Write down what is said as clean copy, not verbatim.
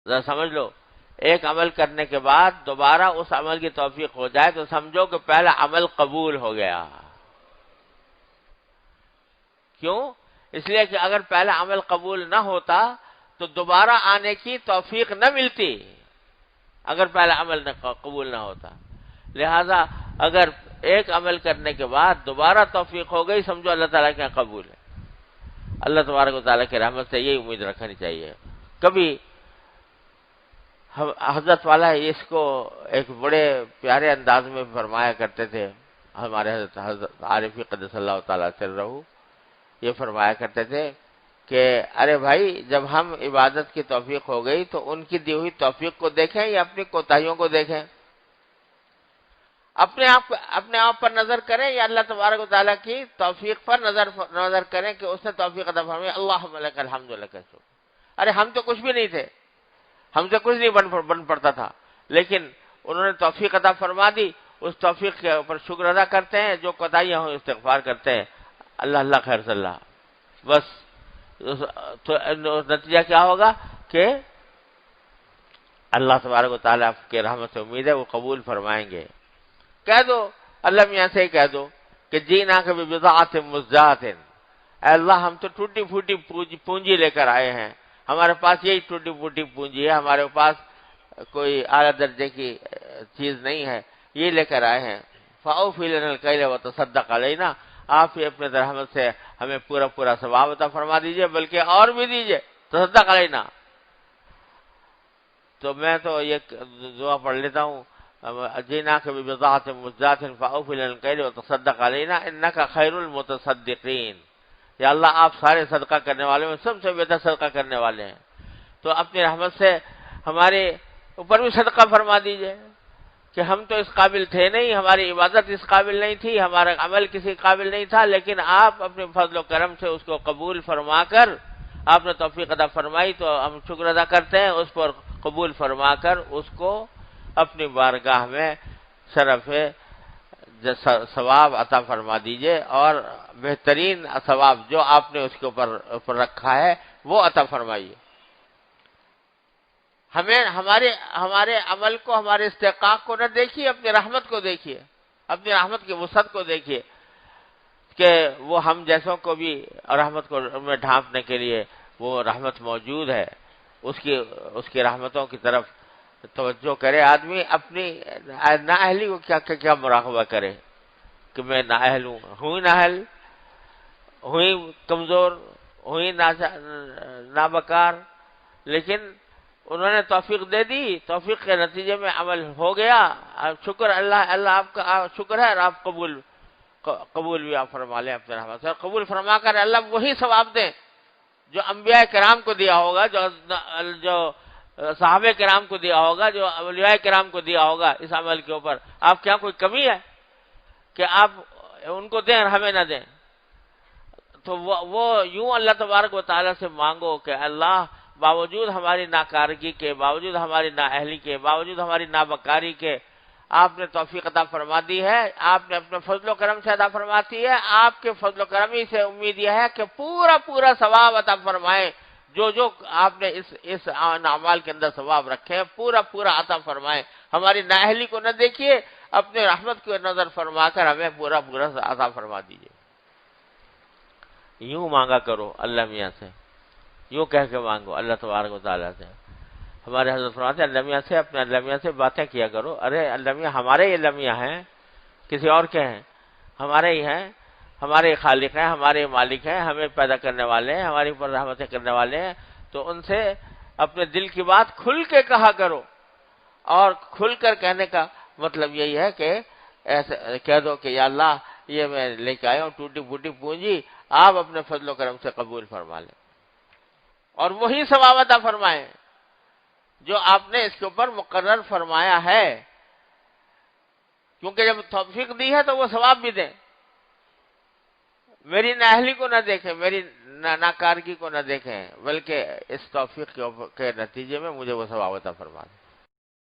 ذرا سمجھ لو، ایک عمل کرنے کے بعد دوبارہ اس عمل کی توفیق ہو جائے تو سمجھو کہ پہلا عمل قبول ہو گیا. کیوں؟ اس لیے کہ اگر پہلا عمل قبول نہ ہوتا تو دوبارہ آنے کی توفیق نہ ملتی، اگر پہلا عمل قبول نہ ہوتا. لہذا اگر ایک عمل کرنے کے بعد دوبارہ توفیق ہو گئی، سمجھو اللہ تعالیٰ کے یہاں قبول ہے. اللہ تبارک و تعالیٰ کی رحمت سے یہی امید رکھنی چاہیے. کبھی حضرت والا اس کو ایک بڑے پیارے انداز میں فرمایا کرتے تھے. ہمارے حضرت عارفی قدس اللہ تعالیٰ سرہ یہ فرمایا کرتے تھے کہ ارے بھائی، جب ہم عبادت کی توفیق ہو گئی تو ان کی دی ہوئی توفیق کو دیکھیں یا اپنی کوتاہیوں کو دیکھیں؟ اپنے آپ پر نظر کریں یا اللہ تبارک و تعالیٰ کی توفیق پر نظر کریں کہ اس نے توفیق عطا فرمائی. اللہم لک الحمد لک الشکر. ارے ہم تو کچھ بھی نہیں تھے، ہم سے کچھ نہیں بن پڑتا تھا، لیکن انہوں نے توفیق عطا فرما دی. اس توفیق کے اوپر شکر ادا کرتے ہیں، جو کوتاہیاں ہوں استغفار کرتے ہیں. اللہ اللہ خیر صلی اللہ. بس تو نتیجہ کیا ہوگا کہ اللہ تبارک و تعالیٰ کے رحمت سے امید ہے وہ قبول فرمائیں گے. کہہ دو، اللہ میاں سے ہی کہہ دو کہ جینا کبھی بضاعت مزجاۃ، اے اللہ ہم تو ٹوٹی پھوٹی پونجی لے کر آئے ہیں، ہمارے پاس یہی ٹوٹی پھوٹی پونجی ہے، ہمارے پاس کوئی اعلیٰ درجے کی چیز نہیں ہے، یہ لے کر آئے ہیں. فاوفِ لنا الکیل وتصدق علینا، آپ ہی اپنے رحمت سے ہمیں پورا پورا ثواب عطا فرما دیجئے، بلکہ اور بھی دیجئے. تصدق علینا. تو میں تو یہ دعا پڑھ لیتا ہوں، جئناک ببضاعۃ مزجاۃ فاوفِ لنا الکیل وتصدق علینا انک خیر المتصدقین. یا اللہ آپ سارے صدقہ کرنے والے میں سب سے بہتر صدقہ کرنے والے ہیں، تو اپنی رحمت سے ہمارے اوپر بھی صدقہ فرما دیجئے کہ ہم تو اس قابل تھے نہیں، ہماری عبادت اس قابل نہیں تھی، ہمارا عمل کسی قابل نہیں تھا، لیکن آپ اپنے فضل و کرم سے اس کو قبول فرما کر آپ نے توفیق عطا فرمائی، تو ہم شکر ادا کرتے ہیں. اس پر قبول فرما کر اس کو اپنی بارگاہ میں شرف ثواب عطا فرما دیجئے، اور بہترین ثواب جو آپ نے اس کے اوپر رکھا ہے وہ عطا فرمائیے. ہمارے عمل کو، ہمارے استحقاق کو نہ دیکھیے، اپنی رحمت کو دیکھیے، اپنی رحمت کی وسعت کو دیکھیے کہ وہ ہم جیسوں کو بھی رحمت کو میں ڈھانپنے کے لیے وہ رحمت موجود ہے. اس کی رحمتوں کی طرف توجہ کرے. آدمی اپنی نااہلی کو کیا مراقبہ کرے کہ میں نااہل ہوں نااہل، ہوئی کمزور، ہوئی نابکار، لیکن انہوں نے توفیق دے دی، توفیق کے نتیجے میں عمل ہو گیا. شکر اللہ آپ کا شکر ہے، اور آپ قبول بھی آپ فرما لیں اپنے رحمت سے، اور قبول فرما کر اللہ وہی ثواب دیں جو انبیاء کرام کو دیا ہوگا، جو صحابہ کرام کو دیا ہوگا، جو اولیاء کرام کو دیا ہوگا اس عمل کے اوپر. آپ کیا کوئی کمی ہے کہ آپ ان کو دیں اور ہمیں نہ دیں؟ تو وہ یوں اللہ تبارک و تعالیٰ سے مانگو کہ اللہ باوجود ہماری ناکارگی کے، باوجود ہماری نااہلی کے، باوجود ہماری نابکاری کے آپ نے توفیق عطا فرما دی ہے، آپ نے اپنے فضل و کرم سے عطا فرماتی ہے. آپ کے فضل و کرم ہی سے امید یہ ہے کہ پورا پورا ثواب عطا فرمائے. جو آپ نے اس اعمال کے اندر ثواب رکھے ہیں پورا پورا عطا فرمائے. ہماری نااہلی کو نہ دیکھیے، اپنے رحمت کو نظر فرما کر ہمیں پورا پورا عطا فرما دیجیے. یوں مانگا کرو اللہ میاں سے، یوں کہہ کے مانگو اللہ تبارک و تعالیٰ سے. ہمارے حضرت فرماتے ہیں اللہ میاں سے، اپنے اللہ میاں سے باتیں کیا کرو. ارے اللہ میاں ہمارے ہی اللہ میاں ہیں، کسی اور کے ہیں؟ ہمارے ہی ہیں، ہمارے خالق ہیں، ہمارے مالک ہیں، ہمیں پیدا کرنے والے ہیں، ہمارے اوپر رحمتیں کرنے والے ہیں. تو ان سے اپنے دل کی بات کھل کے کہا کرو. اور کھل کر کہنے کا مطلب یہی ہے کہ ایسے کہہ دو کہ یا اللہ یہ میں لے کے آیا ہوں ٹوٹی پھوٹی پونجی، آپ اپنے فضل و کرم سے قبول فرما لیں، اور وہی ثواب عطا فرمائیں جو آپ نے اس کے اوپر مقرر فرمایا ہے. کیونکہ جب توفیق دی ہے تو وہ ثواب بھی دیں. میری نااہلی کو نہ دیکھیں، میری ناکارگی کو نہ دیکھیں، بلکہ اس توفیق کے نتیجے میں مجھے وہ ثواب عطا فرما دیں.